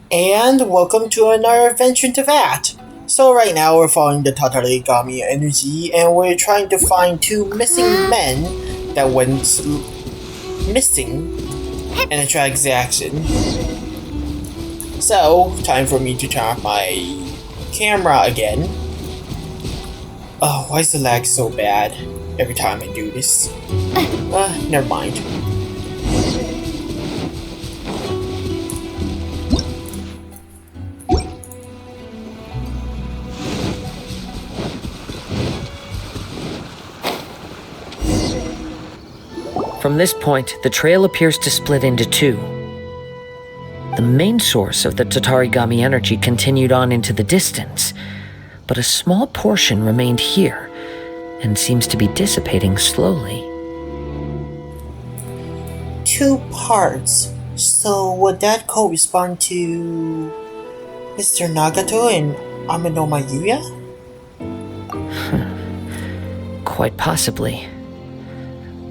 And welcome to another adventure into that. So right now we're following the Tatarigami energy and we're trying to find two missing men that went missing in a transaction. So, time for me to turn off my camera again. Oh, why is the lag so bad every time I do this? Never mind. From this point, the trail appears to split into two. The main source of the Tatarigami energy continued on into the distance, but a small portion remained here and seems to be dissipating slowly. Two parts. So would that correspond to Mr. Nagato and Aminoma Yuuya? Quite possibly.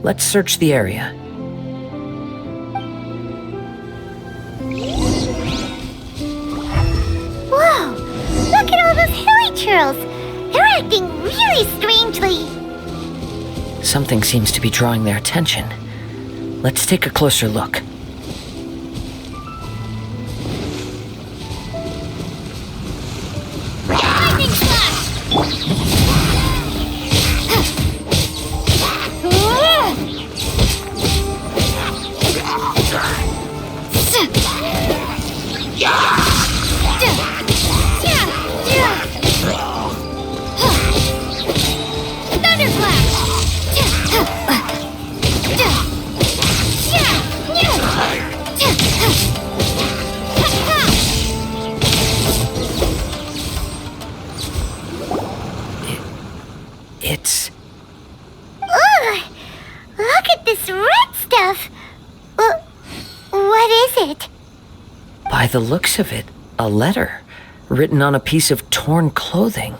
Let's search the area. Whoa! Look at all those hilly churls! They're acting really strangely! Something seems to be drawing their attention. Let's take a closer look. Lightning slash! It's... Ugh! Look at this red stuff! What is it? By the looks of it, a letter written on a piece of torn clothing.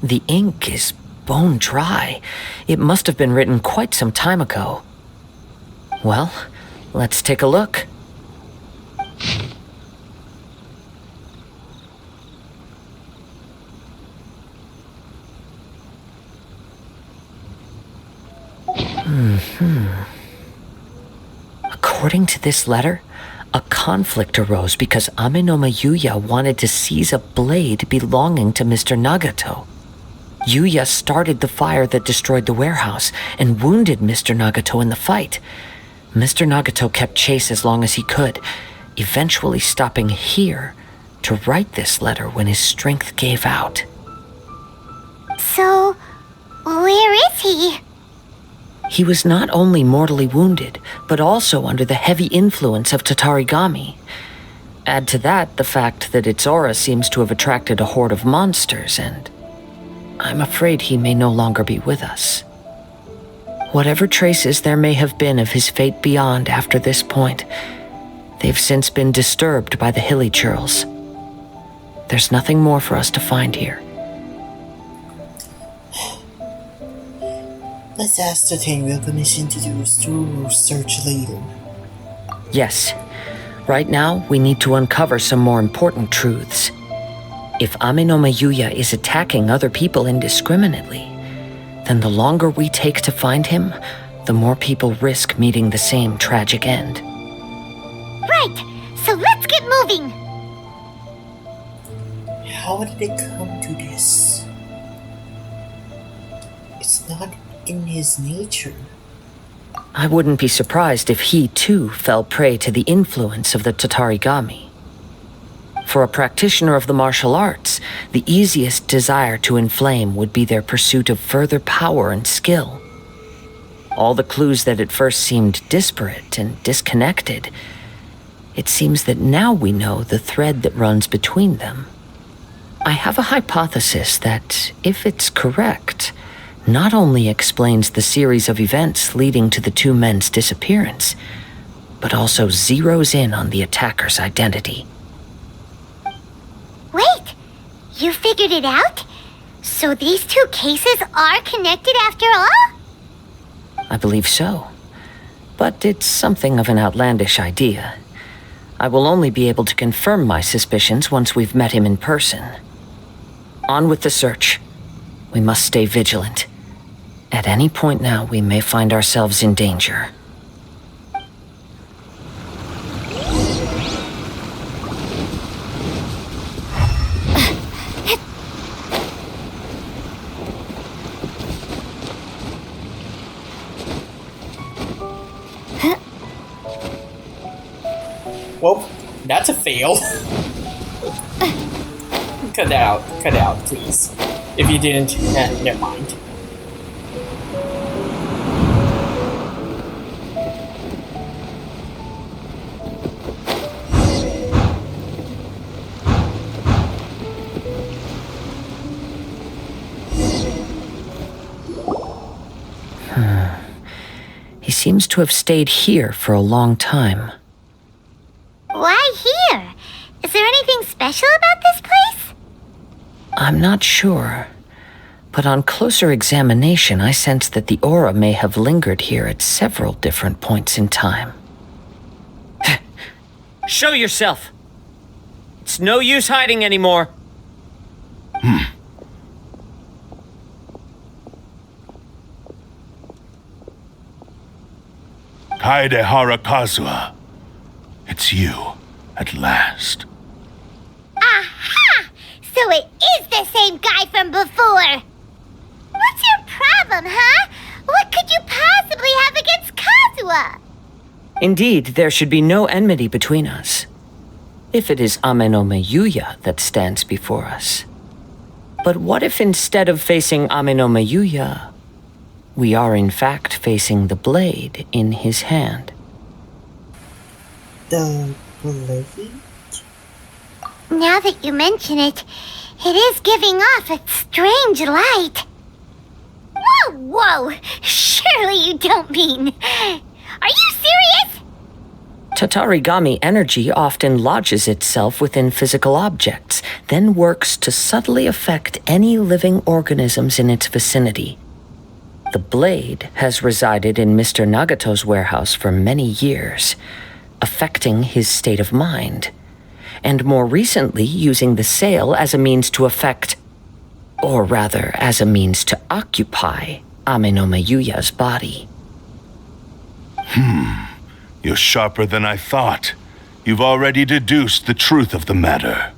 The ink is bone dry. It must have been written quite some time ago. Well, let's take a look. According to this letter, a conflict arose because Aminoma Yuuya wanted to seize a blade belonging to Mr. Nagato. Yuuya started the fire that destroyed the warehouse and wounded Mr. Nagato in the fight. Mr. Nagato kept chase as long as he could, eventually stopping here to write this letter when his strength gave out. So, where is he? He was not only mortally wounded, but also under the heavy influence of Tatarigami. Add to that the fact that its aura seems to have attracted a horde of monsters, and I'm afraid he may no longer be with us. Whatever traces there may have been of his fate beyond after this point, they've since been disturbed by the hilly churls. There's nothing more for us to find here. Let's ascertain real commission to do a thorough search later. Yes. Right now, we need to uncover some more important truths. If Aminoma Yuuya is attacking other people indiscriminately, then the longer we take to find him, the more people risk meeting the same tragic end. Right! So let's get moving! How did it come to this? It's not in his nature. I wouldn't be surprised if he, too, fell prey to the influence of the Tatarigami. For a practitioner of the martial arts, the easiest desire to inflame would be their pursuit of further power and skill. All the clues that at first seemed disparate and disconnected, it seems that now we know the thread that runs between them. I have a hypothesis that, if it's correct, not only explains the series of events leading to the two men's disappearance, but also zeroes in on the attacker's identity. Wait! You figured it out? So these two cases are connected after all? I believe so. But it's something of an outlandish idea. I will only be able to confirm my suspicions once we've met him in person. On with the search. We must stay vigilant. At any point now, we may find ourselves in danger. Well, that's a fail. Cut out, please. If you didn't, never mind. He seems to have stayed here for a long time. Why here? Is there anything special about this place? I'm not sure. But on closer examination, I sense that the aura may have lingered here at several different points in time. Show yourself! It's no use hiding anymore. Kaede Harakazua. It's you, at last. Aha! So it is the same guy from before! What's your problem, huh? What could you possibly have against Kazuha? Indeed, there should be no enmity between us. If it is Amenome Yuuya that stands before us. But what if instead of facing Amenome Yuuya, we are in fact facing the blade in his hand? The blade? Now that you mention it, it is giving off a strange light. Whoa! Surely you don't mean... Are you serious? Tatarigami energy often lodges itself within physical objects, then works to subtly affect any living organisms in its vicinity. The blade has resided in Mr. Nagato's warehouse for many years, affecting his state of mind, and more recently using the sale as a means to affect, or rather as a means to occupy, Amenome Yuuya's body. You're sharper than I thought. You've already deduced the truth of the matter.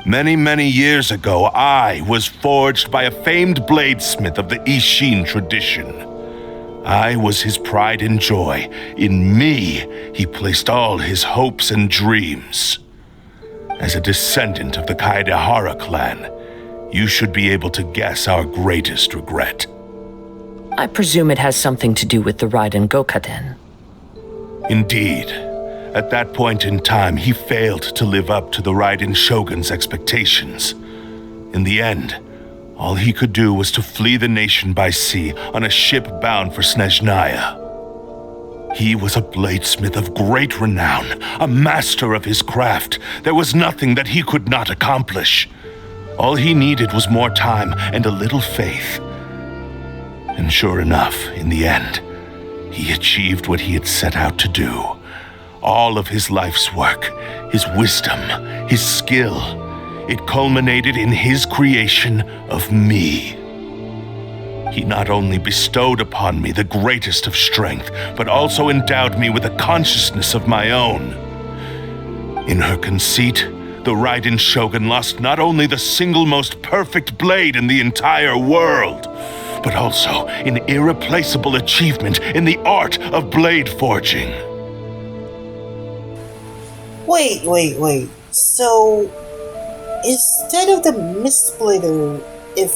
Many, many years ago, I was forged by a famed bladesmith of the Isshin tradition. I was his pride and joy. In me, he placed all his hopes and dreams. As a descendant of the Kaedehara clan, you should be able to guess our greatest regret. I presume it has something to do with the Raiden Gokaden. Indeed. At that point in time, he failed to live up to the Raiden Shogun's expectations. In the end, all he could do was to flee the nation by sea on a ship bound for Snezhnaya. He was a bladesmith of great renown, a master of his craft. There was nothing that he could not accomplish. All he needed was more time and a little faith. And sure enough, in the end, he achieved what he had set out to do. All of his life's work, his wisdom, his skill, it culminated in his creation of me. He not only bestowed upon me the greatest of strength, but also endowed me with a consciousness of my own. In her conceit, the Raiden Shogun lost not only the single most perfect blade in the entire world, but also an irreplaceable achievement in the art of blade forging. Wait. So, instead of the Mistsplitter, if...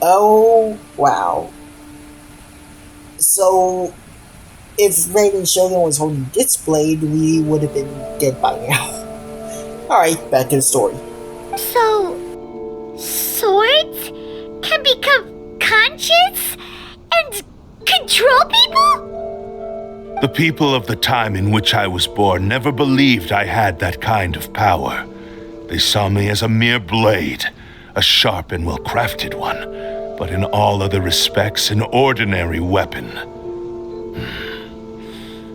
Oh, wow. So, if Raiden Shogun was holding this blade, we would have been dead by now. Alright, back to the story. So... swords can become conscious and control people? The people of the time in which I was born never believed I had that kind of power. They saw me as a mere blade, a sharp and well-crafted one, but in all other respects an ordinary weapon.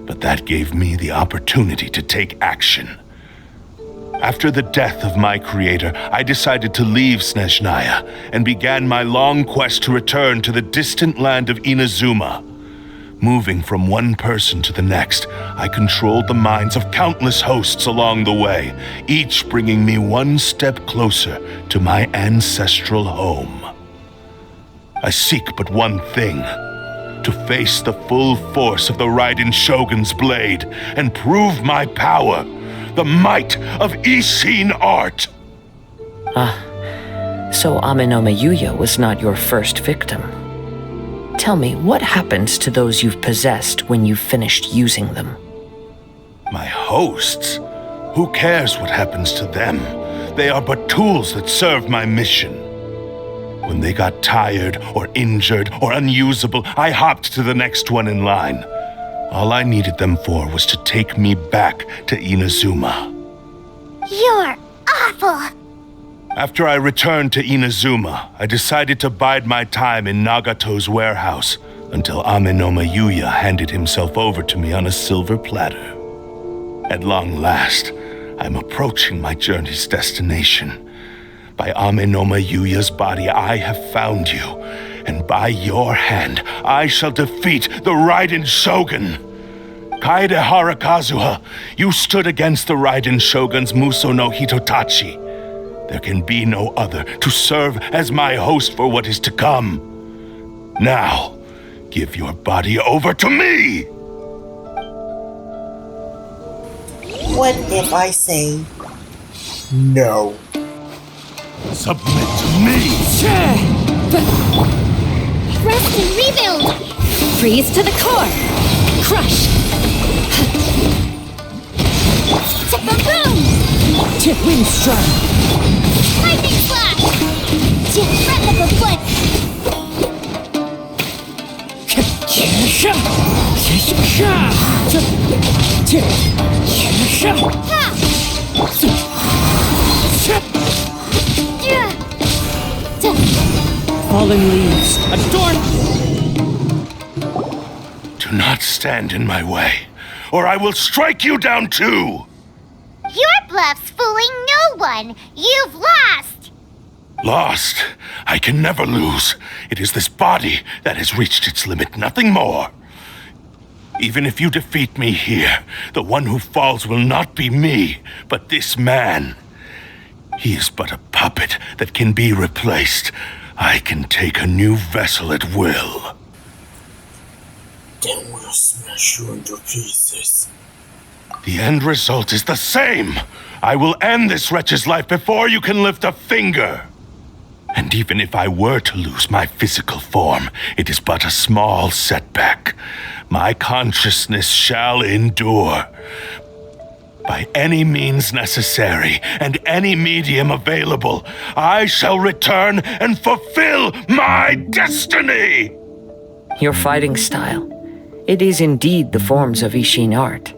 but that gave me the opportunity to take action. After the death of my creator, I decided to leave Snezhnaya and began my long quest to return to the distant land of Inazuma. Moving from one person to the next, I controlled the minds of countless hosts along the way, each bringing me one step closer to my ancestral home. I seek but one thing: to face the full force of the Raiden Shogun's blade and prove my power, the might of Isshin art. So Amenoma Yuuya was not your first victim. Tell me, what happens to those you've possessed when you've finished using them? My hosts? Who cares what happens to them? They are but tools that serve my mission. When they got tired or injured or unusable, I hopped to the next one in line. All I needed them for was to take me back to Inazuma. You're awful! After I returned to Inazuma, I decided to bide my time in Nagato's warehouse until Amenoma Yuuya handed himself over to me on a silver platter. At long last, I'm approaching my journey's destination. By Amenoma Yuuya's body, I have found you, and by your hand, I shall defeat the Raiden Shogun. Kaede Harakazuha, you stood against the Raiden Shogun's Muso no Hitotachi. There can be no other to serve as my host for what is to come. Now, give your body over to me! What if I say no? Submit to me! Rest and rebuild! Freeze to the core! Crush! Boom! Tip Windstrike! Lightning slash! Replica foot! Fallen leaves, adorn! Do not stand in my way, or I will strike you down too! Your bluff's fooling no one! You've lost! Lost? I can never lose. It is this body that has reached its limit, nothing more. Even if you defeat me here, the one who falls will not be me, but this man. He is but a puppet that can be replaced. I can take a new vessel at will. Then we'll smash you into pieces. The end result is the same. I will end this wretch's life before you can lift a finger. And even if I were to lose my physical form, it is but a small setback. My consciousness shall endure. By any means necessary and any medium available, I shall return and fulfill my destiny! Your fighting style. It is indeed the forms of Isshin art.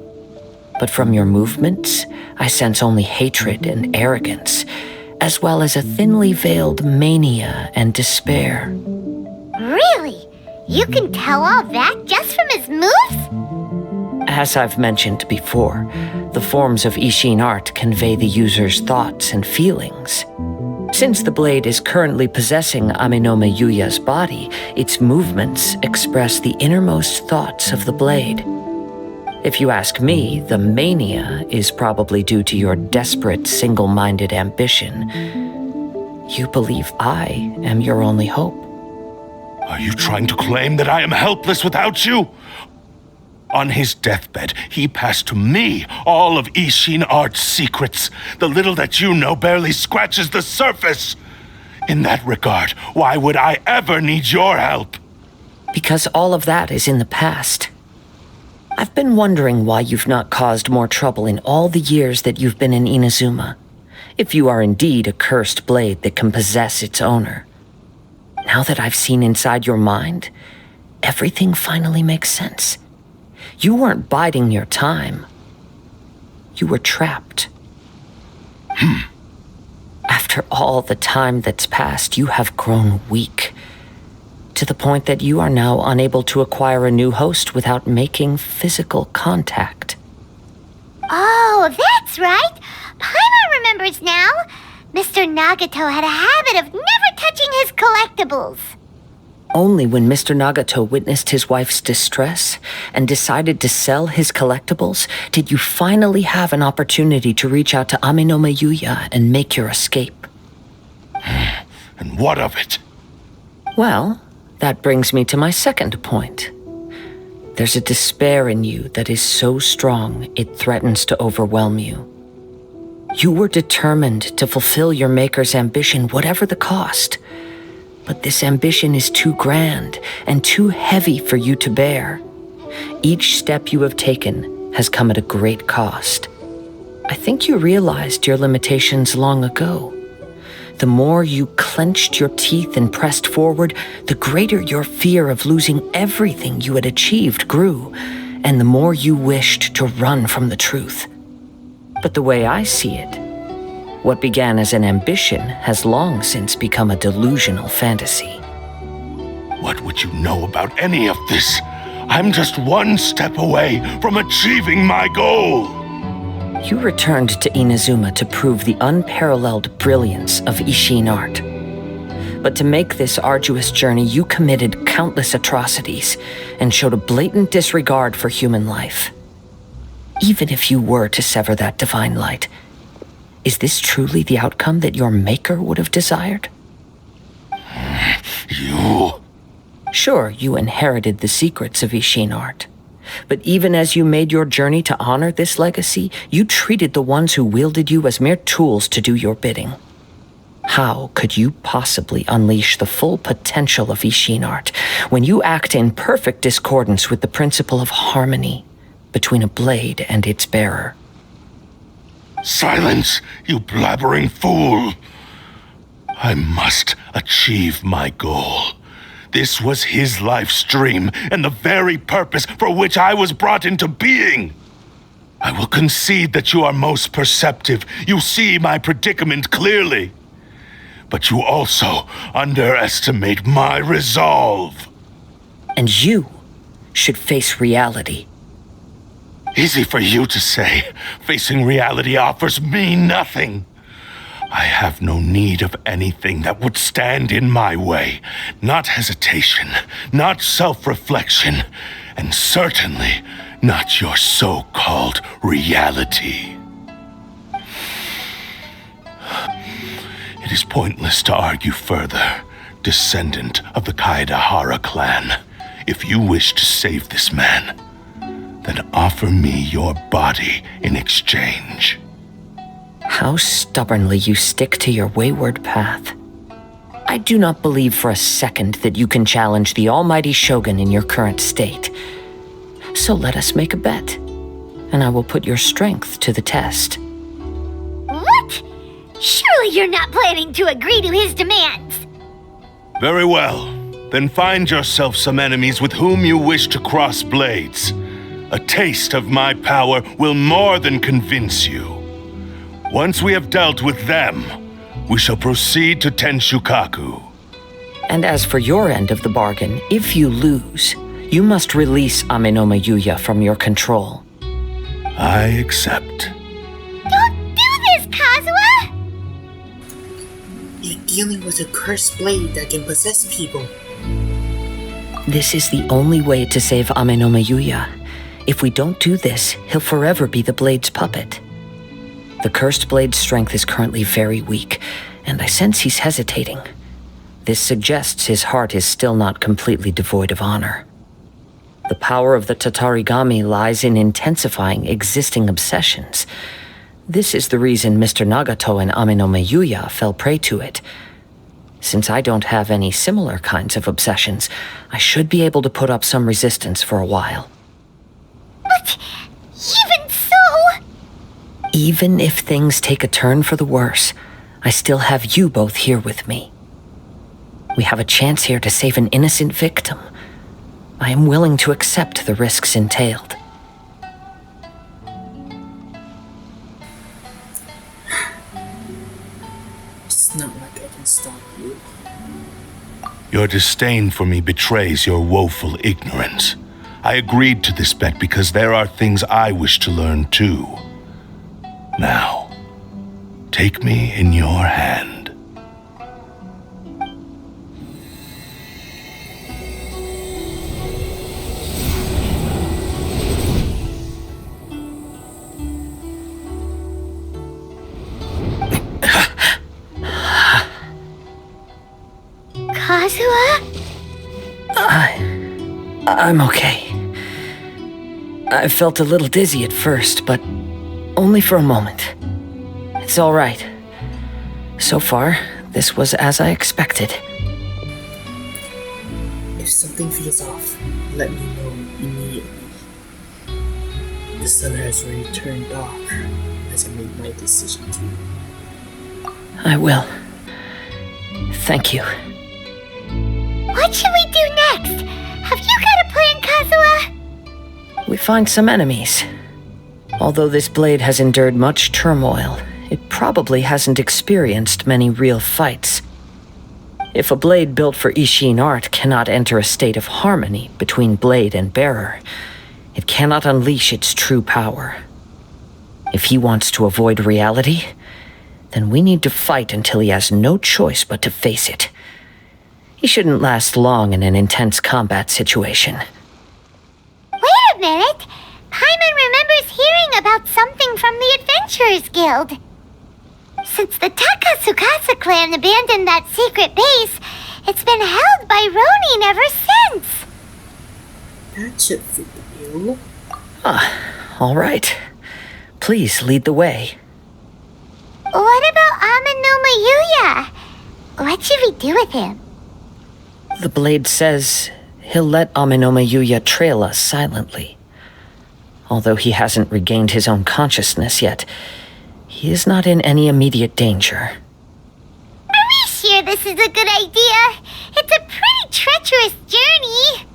But from your movements, I sense only hatred and arrogance, as well as a thinly veiled mania and despair. Really? You can tell all that just from his moves? As I've mentioned before, the forms of Isshin art convey the user's thoughts and feelings. Since the blade is currently possessing Amenoma Yuuya's body, its movements express the innermost thoughts of the blade. If you ask me, the mania is probably due to your desperate, single-minded ambition. You believe I am your only hope. Are you trying to claim that I am helpless without you? On his deathbed, he passed to me all of Isshin art's secrets. The little that you know barely scratches the surface. In that regard, why would I ever need your help? Because all of that is in the past. I've been wondering why you've not caused more trouble in all the years that you've been in Inazuma. If you are indeed a cursed blade that can possess its owner. Now that I've seen inside your mind, everything finally makes sense. You weren't biding your time. You were trapped. After all the time that's passed, you have grown weak. to the point that you are now unable to acquire a new host without making physical contact. Oh, that's right. Paimon remembers now. Mr. Nagato had a habit of never touching his collectibles. Only when Mr. Nagato witnessed his wife's distress and decided to sell his collectibles did you finally have an opportunity to reach out to Aminome Yuuya and make your escape. And what of it? Well, that brings me to my second point. There's a despair in you that is so strong it threatens to overwhelm you. You were determined to fulfill your maker's ambition, whatever the cost. But this ambition is too grand and too heavy for you to bear. Each step you have taken has come at a great cost. I think you realized your limitations long ago. The more you clenched your teeth and pressed forward, the greater your fear of losing everything you had achieved grew, and the more you wished to run from the truth. But the way I see it, what began as an ambition has long since become a delusional fantasy. What would you know about any of this? I'm just one step away from achieving my goal. You returned to Inazuma to prove the unparalleled brilliance of Isshin art. But to make this arduous journey, you committed countless atrocities and showed a blatant disregard for human life. Even if you were to sever that divine light, is this truly the outcome that your maker would have desired? You... Sure, you inherited the secrets of Isshin art. But even as you made your journey to honor this legacy, you treated the ones who wielded you as mere tools to do your bidding. How could you possibly unleash the full potential of Isshin art when you act in perfect discordance with the principle of harmony between a blade and its bearer? Silence, you blabbering fool! I must achieve my goal. This was his life's dream, and the very purpose for which I was brought into being. I will concede that you are most perceptive. You see my predicament clearly. But you also underestimate my resolve. And you should face reality. Easy for you to say. Facing reality offers me nothing. I have no need of anything that would stand in my way. Not hesitation, not self-reflection, and certainly not your so-called reality. It is pointless to argue further, descendant of the Kaedahara clan. If you wish to save this man, then offer me your body in exchange. How stubbornly you stick to your wayward path. I do not believe for a second that you can challenge the almighty Shogun in your current state. So let us make a bet, and I will put your strength to the test. What? Surely you're not planning to agree to his demands. Very well. Then find yourself some enemies with whom you wish to cross blades. A taste of my power will more than convince you. Once we have dealt with them, we shall proceed to Tenshukaku. And as for your end of the bargain, if you lose, you must release Aminome Yuuya from your control. I accept. Don't do this, Kazuha! You're dealing with a cursed blade that can possess people. This is the only way to save Aminome Yuuya. If we don't do this, he'll forever be the blade's puppet. The cursed blade's strength is currently very weak, and I sense he's hesitating. This suggests his heart is still not completely devoid of honor. The power of the Tatarigami lies in intensifying existing obsessions. This is the reason Mr. Nagato and Aminome Yuuya fell prey to it. Since I don't have any similar kinds of obsessions, I should be able to put up some resistance for a while. But even so... Even if things take a turn for the worse, I still have you both here with me. We have a chance here to save an innocent victim. I am willing to accept the risks entailed. It's not like I can stop you. Your disdain for me betrays your woeful ignorance. I agreed to this bet because there are things I wish to learn too. Now, take me in your hand. Kazuha? I'm okay. I felt a little dizzy at first, but only for a moment. It's all right. So far, this was as I expected. If something feels off, let me know immediately. The sun has already turned dark as I made my decision to. I will. Thank you. What should we do next? Have you got a plan, Kazuha? We find some enemies. Although this blade has endured much turmoil, it probably hasn't experienced many real fights. If a blade built for Isshin art cannot enter a state of harmony between blade and bearer, it cannot unleash its true power. If he wants to avoid reality, then we need to fight until he has no choice but to face it. He shouldn't last long in an intense combat situation. Wait a minute! Paimon remembers hearing about something from the Adventurers Guild. Since the Takasukasa clan abandoned that secret base, it's been held by Ronin ever since. That should fit the bill. All right. Please lead the way. What about Amanuma Yuuya? What should we do with him? The blade says he'll let Amenoma Yuuya trail us silently. Although he hasn't regained his own consciousness yet, he is not in any immediate danger. Are we sure this is a good idea? It's a pretty treacherous journey.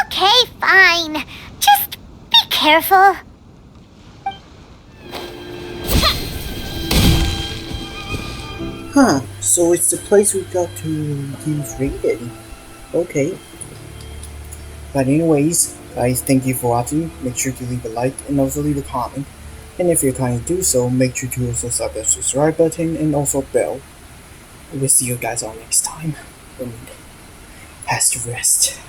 Okay, fine. Just be careful. Huh, so it's the place we got to use rated. Okay. But anyways, guys, thank you for watching. Make sure to leave a like and also leave a comment. And if you're kind to do so, make sure to also slap that subscribe button and also bell. We'll see you guys all next time. And has to rest.